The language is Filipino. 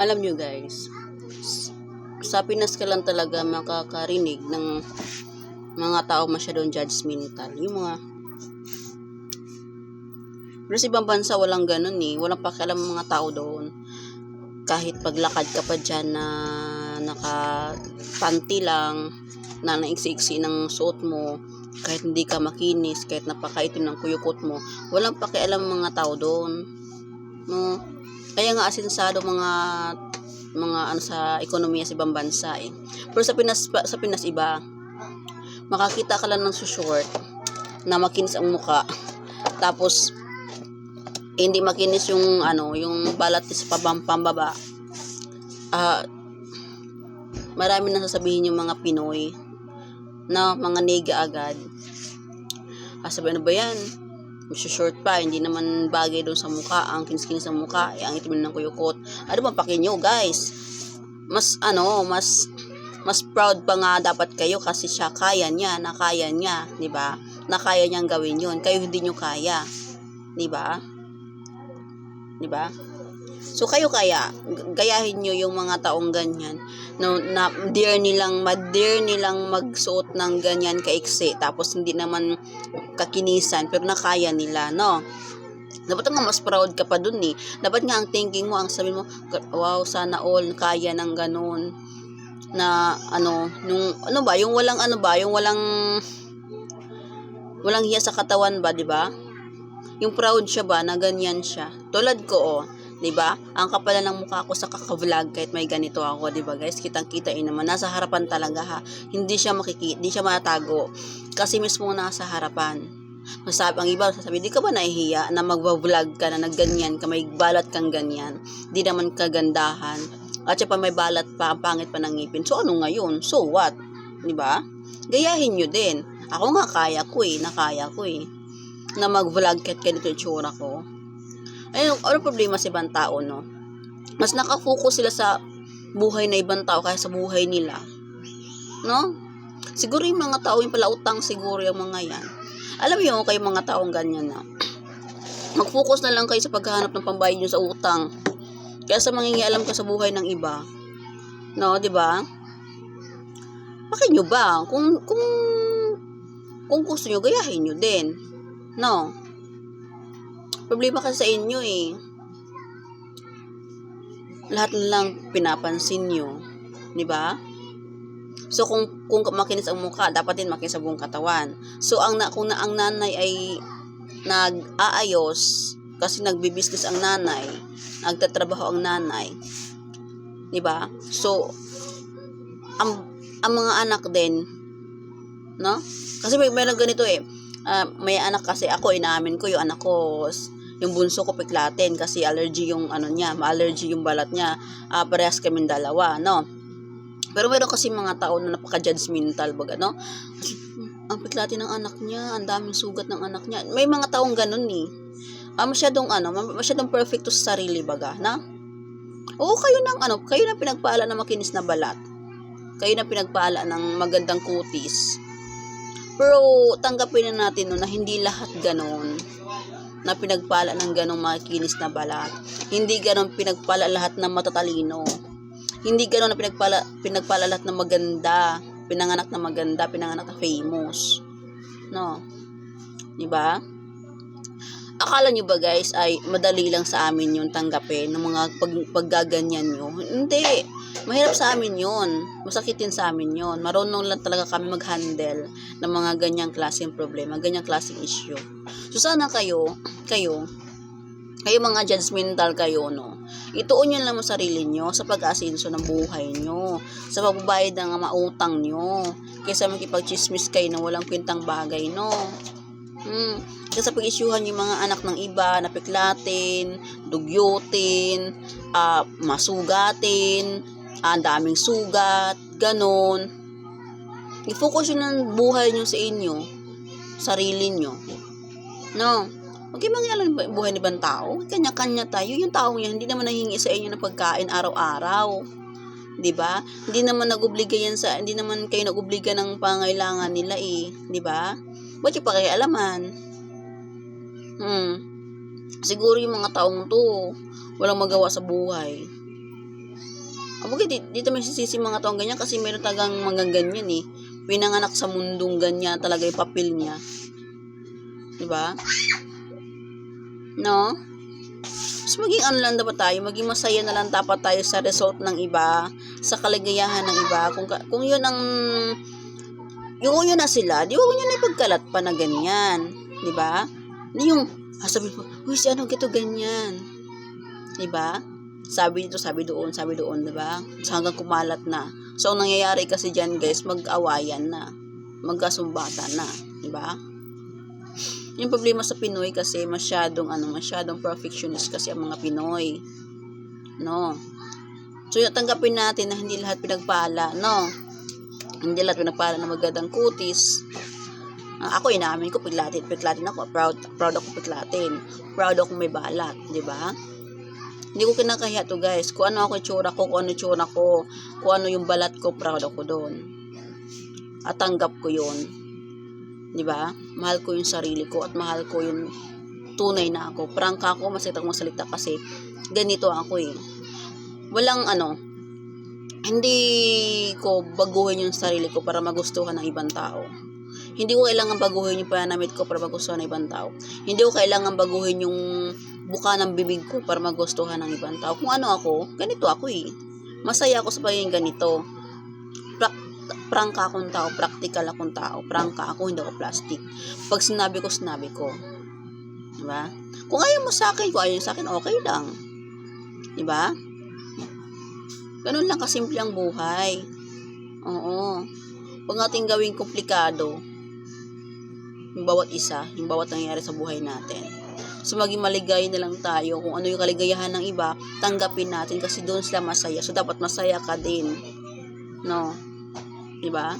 Alam nyo guys, sa Pinas ka lang talaga makakarinig ng mga tao masyadong judgmental. Yung mga, pero sa ibang bansa walang ganun eh. Walang pakialam ng mga tao doon. Kahit paglakad ka pa dyan na naka-panty lang, na naiksi-iksi ng suot mo, kahit hindi ka makinis, kahit napakaitim ng kuyukot mo, walang pakialam ng mga tao doon. No? Kaya nga asinsado mga ano sa ekonomiya sa ibang bansa eh. Pero sa Pinas iba. Makakita ka lang ng short na makinis ang muka. Tapos hindi makinis yung yung balat sa pambaba. Marami na sasabihin yung mga Pinoy na mga nega agad. Sabi ano ba yan? Short pa, hindi naman bagay doon sa mukha, ang kinis-kinis sa mukha, ang itim ng kuyukot. Ano bang paki nyo, guys? Mas proud pa nga dapat kayo kasi siya kaya niya, di ba? Na kaya niyang gawin 'yon. Kayo hindi niyo kaya. Di ba? Di ba? So kayo kaya gayahin niyo yung mga taong ganyan no, na dare nilang magsuot ng ganyan kaiksi tapos hindi naman kakinisan pero nakaya nila, no? Dapat nga mas proud ka pa dun eh. Dapat nga ang thinking mo, ang sabi mo, wow, sana all kaya ng ganun na yung walang hiya sa katawan ba, di ba? Yung proud siya ba na ganyan siya. Tulad ko, 'di ba? Ang kapal ng mukha ko sa kaka-vlog kahit may ganito ako, 'di ba, guys? Kitang-kita naman nasa harapan talaga ha. Hindi siya matago kasi mismo nasa harapan. Masabi ang iba sasabi, "Di ka ba nahihiya na magva-vlog ka na nagganyan ka, may balat kang ganyan? Di naman kagandahan. At siya pa may balat pa, ang pangit pa ng ngipin. So ano ngayon? So what?" 'Di ba? Gayahin niyo din. Ako nga nakaya ko eh na mag-vlog kahit ganito yung tsura ko. Ano problema sa ibang tao, no? Mas nakafocus sila sa buhay na ibang tao kaysa sa buhay nila. No? Siguro yung mga tao yung pala utang siguro yung mga yan. Alam niyo kayo mga taong ganyan na mag-focus na lang kayo sa paghahanap ng pambayad nyo sa utang. Kaya sa mangingialam ka sa buhay ng iba. No, di ba? Bakit nyo ba? Kung gusto nyo, gayahin nyo din. No? Problema kasi sa inyo eh. Lahat na lang pinapansin nyo. Di ba? So, kung makinis ang mukha, dapat din makinis ang buong katawan. So, kung ang nanay ay nag-aayos, kasi nagbi-business ang nanay, nagtatrabaho ang nanay, di ba? So, ang mga anak din, no? Kasi mayroon ganito eh. May anak kasi ako, inaamin ko yung anak ko, yung bunso ko piklatin kasi allergy yung ma-allergy yung balat niya. Parehas kaming dalawa, no? Pero meron kasi mga tao na napaka-judgmental baga, no? Ang piklatin ng anak niya, ang daming sugat ng anak niya. May mga taong ganun eh. Masyadong perfecto sa sarili baga, na? Oo, kayo na pinagpala na makinis na balat. Kayo na pinagpala ng magandang kutis. Pero tanggapin na natin na hindi lahat ganon na pinagpala ng ganong makinis na balat. Hindi ganon pinagpala lahat ng matatalino. Hindi ganon na pinagpala lahat ng maganda, pinanganak na famous. No? Di ba? Akala nyo ba guys ay madali lang sa amin yung tanggapin ng mga paggaganyan nyo? Hindi. Mahirap sa amin yun. Masakit din sa amin yun. Marunong lang talaga kami mag-handle ng mga ganyang klaseng problema, ganyang klaseng issue. So sana kayo mga judgmental kayo, no? Ituon nyo lang ang sarili nyo sa pag-aasenso ng buhay nyo, sa pagbabayad ng mautang nyo, kaysa makipag-chismis kayo na walang kwentang bagay, no? Kasi pag-isyuhan yung mga anak ng iba, napiklatin, dugyutin, masugatin, ang daming sugat, ganon. I-focus yun ang buhay nyo sa inyo, sarili nyo. No? Okay, mangyayari buhay ng ibang tao. Kanya-kanya tayo. Yung taong yan, hindi naman nahingi sa inyo ng pagkain araw-araw. Diba? Hindi naman kayo nagobliga ng pangailangan nila eh. Diba? Ba't yung pakialaman? Siguro yung mga taong to, walang magawa sa buhay. Bakit dito may sisisi mga taong ganyan kasi meron talagang mga ganyan eh. Pinanganak sa mundong ganyan talaga yung papel niya. Diba? No? Mas maging ano lang dapat tayo, maging masaya na lang dapat tayo sa result ng iba, sa kaligayahan ng iba. Kung yun ang, yung yun na sila, di ba yun na ipagkalat pa na ganyan. Diba? Hindi yung, sabi ko, uy, si ano gito ganyan. Diba? Sabi dito, sabi doon, diba? So, hanggang kumalat na. So, ang nangyayari kasi dyan, guys, mag-awayan na. Magkasumbatan na. Diba? Yung problema sa Pinoy kasi masyadong perfectionist kasi ang mga Pinoy. No? So, tanggapin natin na hindi lahat pinagpala, no? Hindi lahat pinagpala na magandang kutis. Ako, inamin ko, piglatin ako. Proud ako piglatin. Proud ako may balat, diba? Hindi ko kinakahiya to, guys. Kung ano ako itsura ko, kung ano yung balat ko, proud ako doon. At tanggap ko yun. 'Di ba? Mahal ko yung sarili ko at mahal ko yung tunay na ako. Prangka ako, masakit akong masalita kasi ganito ako eh. Walang hindi ko baguhin yung sarili ko para magustuhan ng ibang tao. Hindi ko kailangan baguhin yung pananamit ko para magustuhan ng ibang tao. Hindi ko kailangan baguhin yung buka ng bibig ko para magustuhan ng ibang tao. Kung ano ako, ganito ako eh. Masaya ako sa pagiging ganito. Prangka akong tao, practical akong tao. Prangka ako, hindi ako plastic. Pag sinabi ko. Diba? Kung ayaw mo sa akin, okay lang. Diba? Ganun lang kasimple ang buhay. Oo. Huwag natin gawing komplikado yung bawat isa, yung bawat nangyayari sa buhay natin. So, maging maligay na lang tayo. Kung ano yung kaligayahan ng iba, tanggapin natin kasi doon sila masaya. So, dapat masaya ka din. No? Diba?